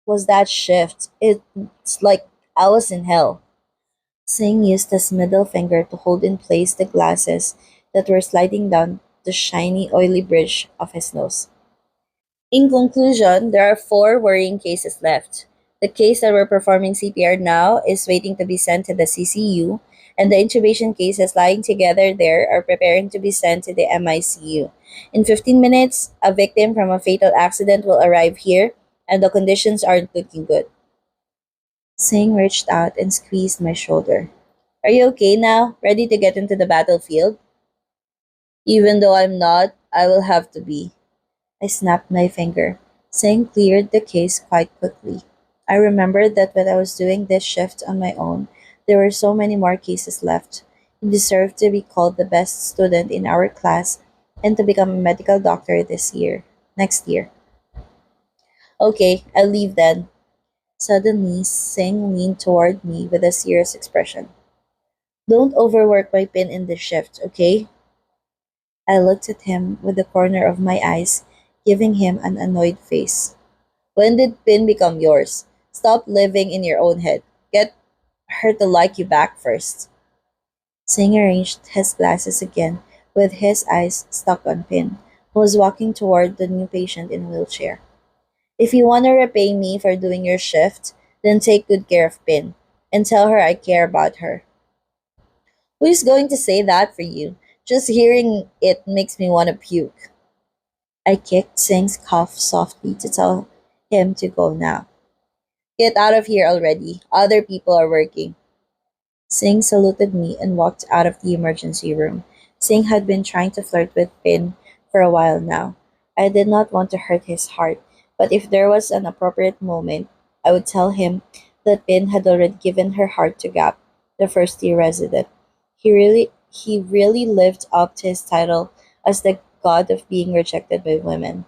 was that shift? It's like I was in hell. Singh used his middle finger to hold in place the glasses that were sliding down the shiny, oily bridge of his nose. In conclusion, there are four worrying cases left. The case that we're performing CPR now is waiting to be sent to the CCU, and the intubation cases lying together there are preparing to be sent to the MICU. In 15 minutes, a victim from a fatal accident will arrive here, and the conditions aren't looking good. Singh reached out and squeezed my shoulder. Are you okay now? Ready to get into the battlefield? Even though I'm not, I will have to be. I snapped my finger. Singh cleared the case quite quickly. I remembered that when I was doing this shift on my own, there were so many more cases left. He deserved to be called the best student in our class and to become a medical doctor this year. Next year. Okay, I'll leave then. Suddenly, Singh leaned toward me with a serious expression. Don't overwork my pin in this shift, okay? I looked at him with the corner of my eyes, giving him an annoyed face. When did Pin become yours? Stop living in your own head. Get her to like you back first. Singh arranged his glasses again, with his eyes stuck on Pin, who was walking toward the new patient in a wheelchair. If you want to repay me for doing your shift, then take good care of Pin, and tell her I care about her. Who is going to say that for you? Just hearing it makes me want to puke. I kicked Singh's cuff softly to tell him to go now. Get out of here already. Other people are working. Singh saluted me and walked out of the emergency room. Singh had been trying to flirt with Pin for a while now. I did not want to hurt his heart, but if there was an appropriate moment, I would tell him that Pin had already given her heart to Gap, the first year resident. He really lived up to his title as the god of being rejected by women.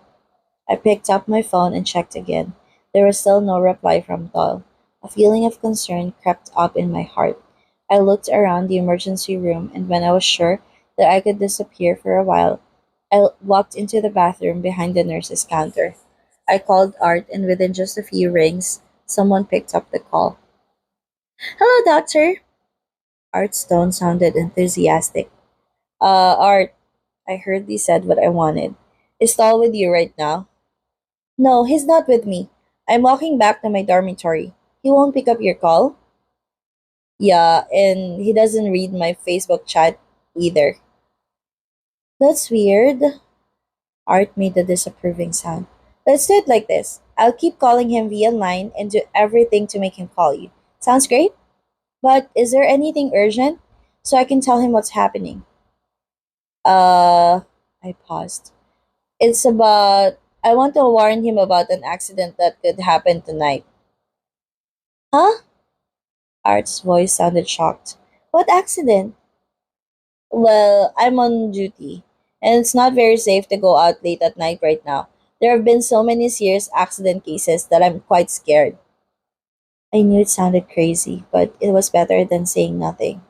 I picked up my phone and checked again. There was still no reply from Doll. A feeling of concern crept up in my heart. I looked around the emergency room, and when I was sure that I could disappear for a while, I walked into the bathroom behind the nurse's counter. I called Art, and within just a few rings, someone picked up the call. Hello, doctor. Art's tone sounded enthusiastic. Art, I hurriedly said what I wanted. Is Doll with you right now? No, he's not with me. I'm walking back to my dormitory. He won't pick up your call? Yeah, and he doesn't read my Facebook chat either. That's weird. Art made a disapproving sound. Let's do it like this. I'll keep calling him via line and do everything to make him call you. Sounds great? But is there anything urgent? So I can tell him what's happening. Uh, I paused. It's about. I want to warn him about an accident that could happen tonight. Huh? Art's voice sounded shocked. What accident? Well, I'm on duty, and it's not very safe to go out late at night right now. There have been so many serious accident cases that I'm quite scared. I knew it sounded crazy, but it was better than saying nothing.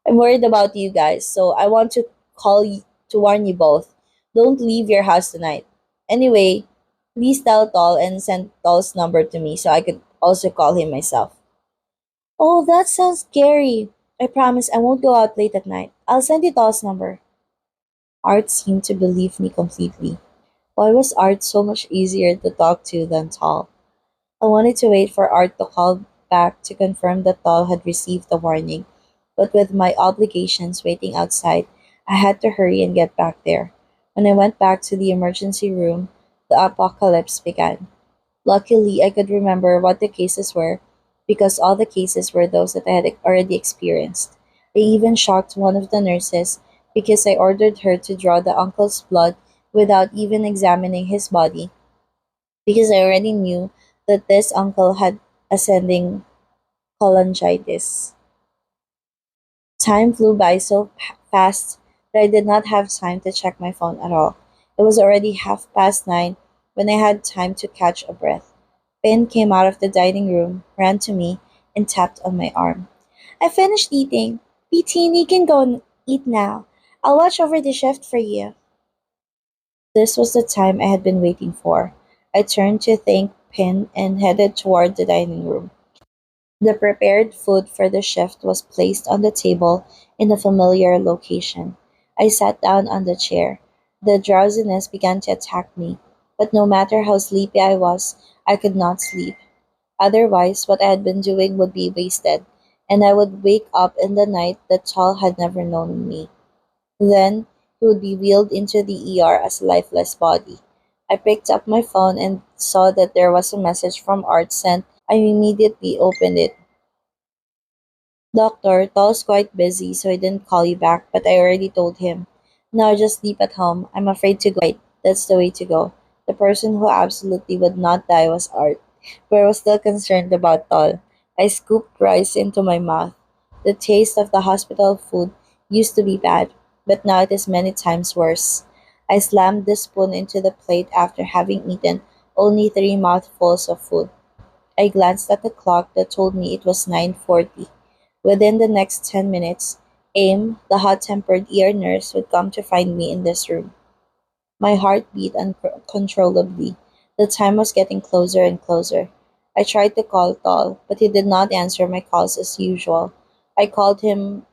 I'm worried about you guys, so I want to call you to warn you both. Don't leave your house tonight. Anyway, Please tell Tall and send Tall's number to me so I could also call him myself. Oh, that sounds scary. I promise I won't go out late at night. I'll send you Tall's number. Art seemed to believe me completely. Why was Art so much easier to talk to than Tall? I wanted to wait for Art to call back to confirm that Tall had received the warning, but with my obligations waiting outside, I had to hurry and get back there. When I went back to the emergency room, the apocalypse began. Luckily, I could remember what the cases were because all the cases were those that I had already experienced. They even shocked one of the nurses because I ordered her to draw the uncle's blood without even examining his body because I already knew that this uncle had ascending cholangitis. Time flew by so fast that I did not have time to check my phone at all. It was already 9:30 when I had time to catch a breath. Finn came out of the dining room, ran to me, and tapped on my arm. I finished eating. BT, you can go and eat now. I'll watch over the shift for you. This was the time I had been waiting for. I turned to thank Pin and headed toward the dining room. The prepared food for the shift was placed on the table in a familiar location. I sat down on the chair. The drowsiness began to attack me, but no matter how sleepy I was, I could not sleep. Otherwise, what I had been doing would be wasted, and I would wake up in the night that Chal had never known me. Then he would be wheeled into the ER as a lifeless body. I picked up my phone and saw that there was a message from Art sent. I immediately opened it. Doctor, Tall's quite busy, so he didn't call you back, but I already told him. Now just sleep at home. I'm afraid to go. Right, that's the way to go. The person who absolutely would not die was Art, but I was still concerned about Tall. I scooped rice into my mouth. The taste of the hospital food used to be bad, but now it is many times worse. I slammed the spoon into the plate after having eaten only 3 mouthfuls of food. I glanced at the clock that told me it was 9:40. Within the next 10 minutes, Aim, the hot-tempered ear nurse, would come to find me in this room. My heart beat uncontrollably. The time was getting closer and closer. I tried to call Tall, but he did not answer my calls as usual. I called him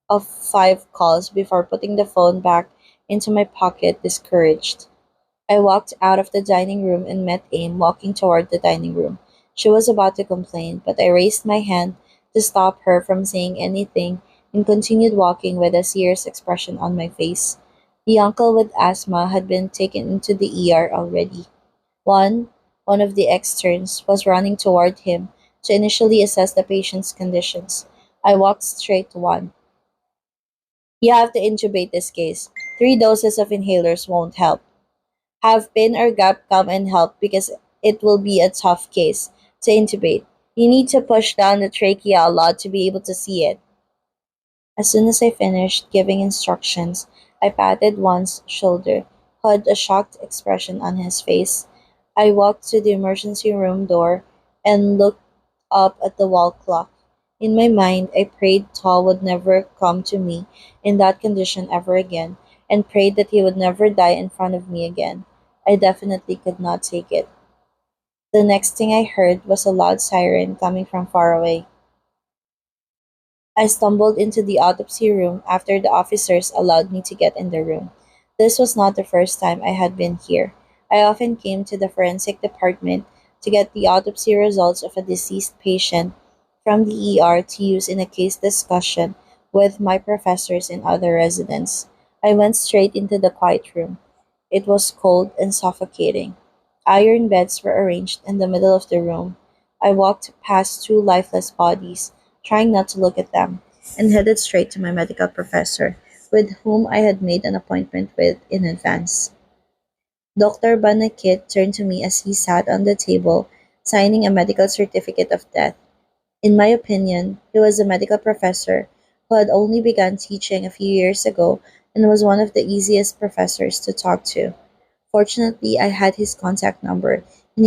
of 5 calls before putting the phone back into my pocket, discouraged. I walked out of the dining room and met Aim walking toward the dining room. She was about to complain, but I raised my hand to stop her from saying anything and continued walking with a serious expression on my face. The uncle with asthma had been taken into the ER already. One, one of the externs, was running toward him to initially assess the patient's conditions. I walked straight to one. You have to intubate this case. 3 doses of inhalers won't help. Have Pin or Gap come and help because it will be a tough case to intubate. You need to push down the trachea a lot to be able to see it. As soon as I finished giving instructions, I patted one's shoulder, who had a shocked expression on his face. I walked to the emergency room door and looked up at the wall clock. In my mind, I prayed Tall would never come to me in that condition ever again, and prayed that he would never die in front of me again. I definitely could not take it. The next thing I heard was a loud siren coming from far away. I stumbled into the autopsy room after the officers allowed me to get in the room. This was not the first time I had been here. I often came to the forensic department to get the autopsy results of a deceased patient from the ER to use in a case discussion with my professors and other residents. I went straight into the quiet room. It was cold and suffocating. Iron beds were arranged in the middle of the room. I walked past 2 lifeless bodies, trying not to look at them, and headed straight to my medical professor, with whom I had made an appointment with in advance. Dr. Banakit turned to me as he sat on the table, signing a medical certificate of death. In my opinion, he was a medical professor who had only begun teaching a few years ago and was one of the easiest professors to talk to. Fortunately, I had his contact number, and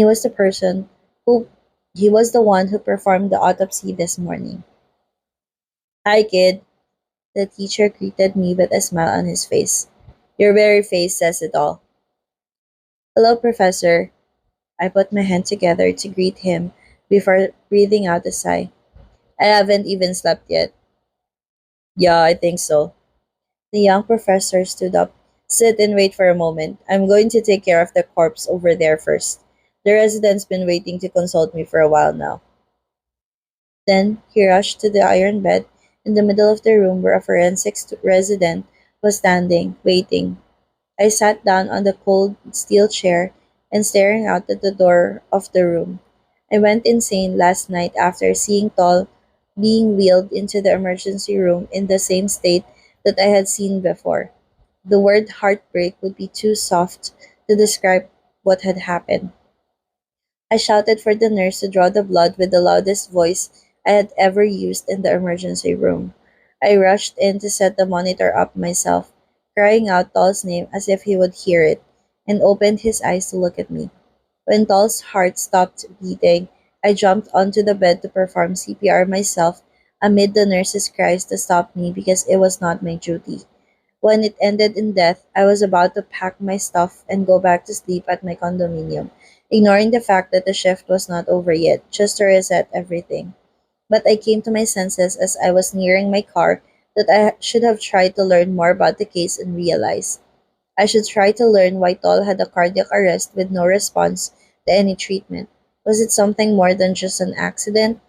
who he was the one who performed the autopsy this morning. Hi, kid. The teacher greeted me with a smile on his face. Your very face says it all. Hello, professor. I put my hand together to greet him before breathing out a sigh. I haven't even slept yet. Yeah, I think so. The young professor stood up. Sit and wait for a moment. I'm going to take care of the corpse over there first. The resident's been waiting to consult me for a while now. Then he rushed to the iron bed in the middle of the room where a forensics resident was standing, waiting. I sat down on the cold steel chair and staring out at the door of the room. I went insane last night after seeing Tall being wheeled into the emergency room in the same state that I had seen before. The word heartbreak would be too soft to describe what had happened. I shouted for the nurse to draw the blood with the loudest voice I had ever used in the emergency room. I rushed in to set the monitor up myself, crying out Tall's name as if he would hear it, and opened his eyes to look at me. When Tall's heart stopped beating, I jumped onto the bed to perform CPR myself amid the nurse's cries to stop me because it was not my duty. When it ended in death, I was about to pack my stuff and go back to sleep at my condominium, ignoring the fact that the shift was not over yet, just to reset everything. But I came to my senses as I was nearing my car that I should have tried to learn more about the case and realize I should try to learn why Toll had a cardiac arrest with no response to any treatment. Was it something more than just an accident?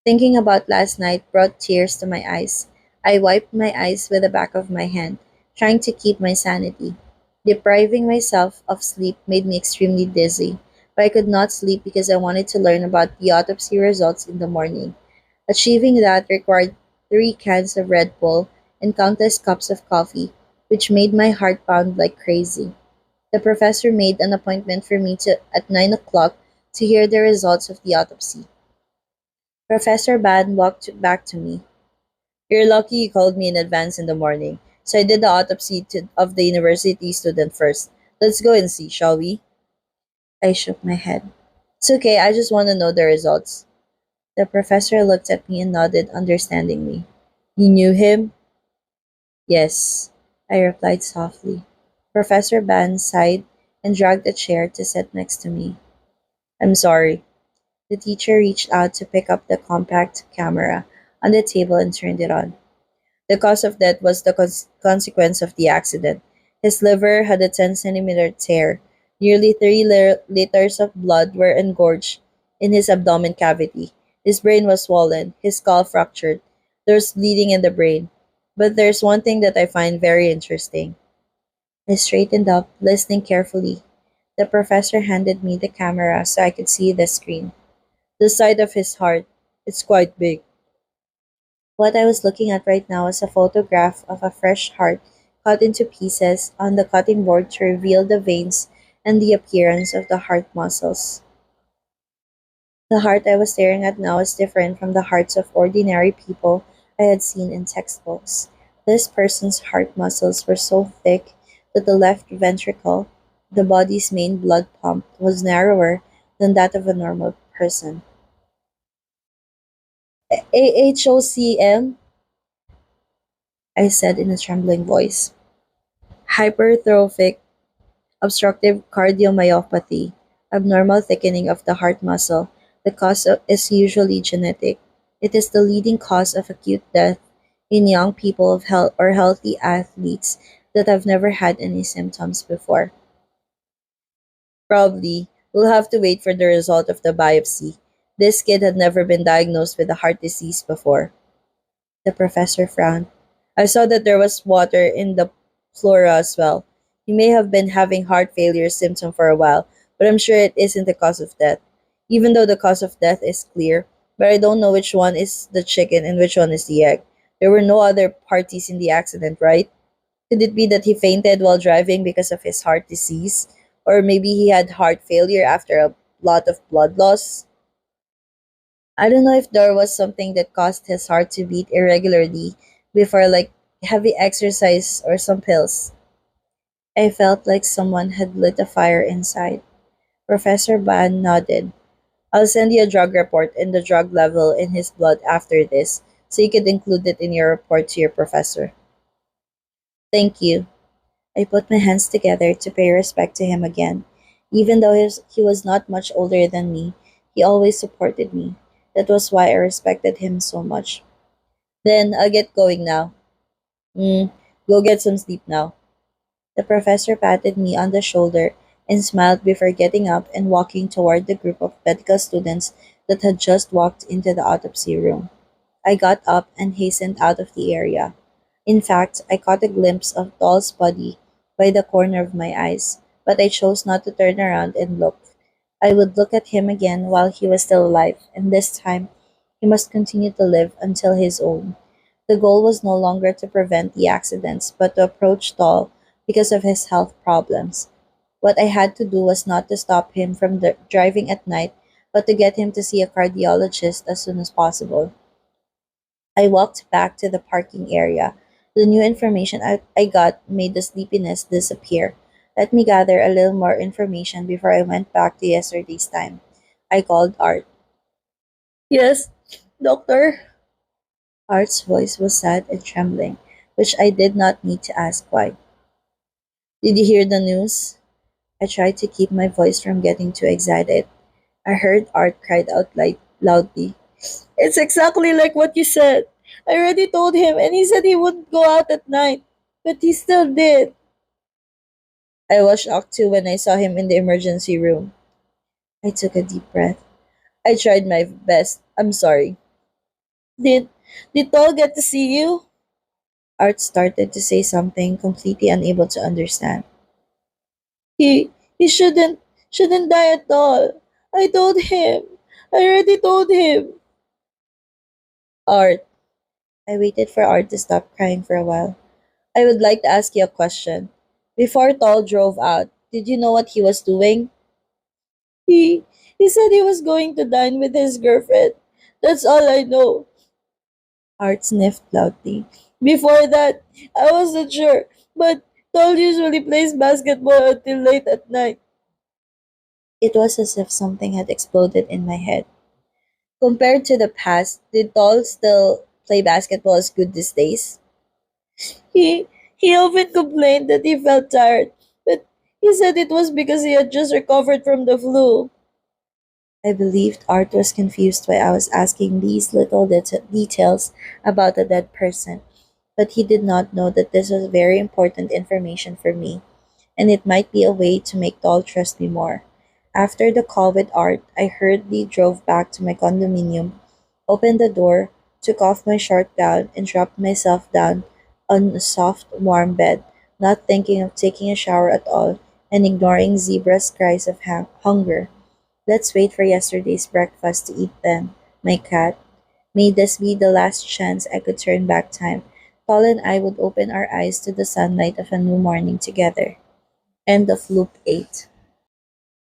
Thinking about last night brought tears to my eyes. I wiped my eyes with the back of my hand, trying to keep my sanity. Depriving myself of sleep made me extremely dizzy, but I could not sleep because I wanted to learn about the autopsy results in the morning. Achieving that required 3 cans of Red Bull and countless cups of coffee, which made my heart pound like crazy. The professor made an appointment for me at 9 o'clock to hear the results of the autopsy. Professor Ban walked back to me. You're lucky you called me in advance in the morning. So I did the autopsy of the university student first. Let's go and see, shall we? I shook my head. It's okay, I just want to know the results. The professor looked at me and nodded understandingly. You knew him? Yes, I replied softly. Professor Ban sighed and dragged a chair to sit next to me. I'm sorry. The teacher reached out to pick up the compact camera on the table and turned it on. The cause of death was the consequence of the accident. His liver had a 10 centimeter tear. Nearly 3 liters of blood were engorged in his abdomen cavity. His brain was swollen, his skull fractured. There was bleeding in the brain. But there's one thing that I find very interesting. I straightened up, listening carefully. The professor handed me the camera so I could see the screen. The side of his heart, it's quite big. What I was looking at right now was a photograph of a fresh heart cut into pieces on the cutting board to reveal the veins and the appearance of the heart muscles. The heart I was staring at now was different from the hearts of ordinary people I had seen in textbooks. This person's heart muscles were so thick that the left ventricle, the body's main blood pump, was narrower than that of a normal person. AHOCM? I said in a trembling voice. Hypertrophic obstructive cardiomyopathy, abnormal thickening of the heart muscle. The is usually genetic. It is the leading cause of acute death in young people of health or healthy athletes that have never had any symptoms before. Probably, we'll have to wait for the result of the biopsy. This kid had never been diagnosed with a heart disease before. The professor frowned. I saw that there was water in the flora as well. He may have been having heart failure symptom for a while, but I'm sure it isn't the cause of death. Even though the cause of death is clear, but I don't know which one is the chicken and which one is the egg. There were no other parties in the accident, right? Could it be that he fainted while driving because of his heart disease? Or maybe he had heart failure after a lot of blood loss? I don't know if there was something that caused his heart to beat irregularly before, like heavy exercise or some pills. I felt like someone had lit a fire inside. Professor Ban nodded. I'll send you a drug report and the drug level in his blood after this, so you could include it in your report to your professor. Thank you. I put my hands together to pay respect to him again. Even though he was not much older than me, he always supported me. That was why I respected him so much. Then I'll get going now. Mm, go get some sleep now. The professor patted me on the shoulder and smiled before getting up and walking toward the group of medical students that had just walked into the autopsy room. I got up and hastened out of the area. In fact, I caught a glimpse of Doll's body by the corner of my eyes, but I chose not to turn around and look. I would look at him again while he was still alive, and this time he must continue to live until his own. The goal was no longer to prevent the accidents, but to approach Doll because of his health problems. What I had to do was not to stop him from driving at night, but to get him to see a cardiologist as soon as possible. I walked back to the parking area. The new information I got made the sleepiness disappear. Let me gather a little more information before I went back to yesterday's time. I called Art. Yes, doctor. Art's voice was sad and trembling, which I did not need to ask why. Did you hear the news? I tried to keep my voice from getting too excited. I heard Art cried out loudly. It's exactly like what you said. I already told him, and he said he wouldn't go out at night. But he still did. I was shocked too when I saw him in the emergency room. I took a deep breath. I tried my best. I'm sorry. Did did Paul get to see you? Art started to say something completely unable to understand. He shouldn't die at all. I told him. I already told him. Art. I waited for Art to stop crying for a while. I would like to ask you a question. Before Tall drove out, did you know what he was doing? He he said he was going to dine with his girlfriend. That's all I know. Art sniffed loudly. Before that, I wasn't sure, but Tall usually plays basketball until late at night. It was as if something had exploded in my head. Compared to the past, did Tall still play basketball as good these days? He he often complained that he felt tired, but he said it was because he had just recovered from the flu. I believed Art was confused why I was asking these little details about a dead person, but he did not know that this was very important information for me, and it might be a way to make Doll trust me more. After the call with Art, I hurriedly drove back to my condominium, opened the door, took off my short gown, and dropped myself down on a soft, warm bed, not thinking of taking a shower at all, and ignoring Zebra's cries of hunger. Let's wait for yesterday's breakfast to eat then, my cat. May this be the last chance I could turn back time. Paul and I would open our eyes to the sunlight of a new morning together. End of Loop 8.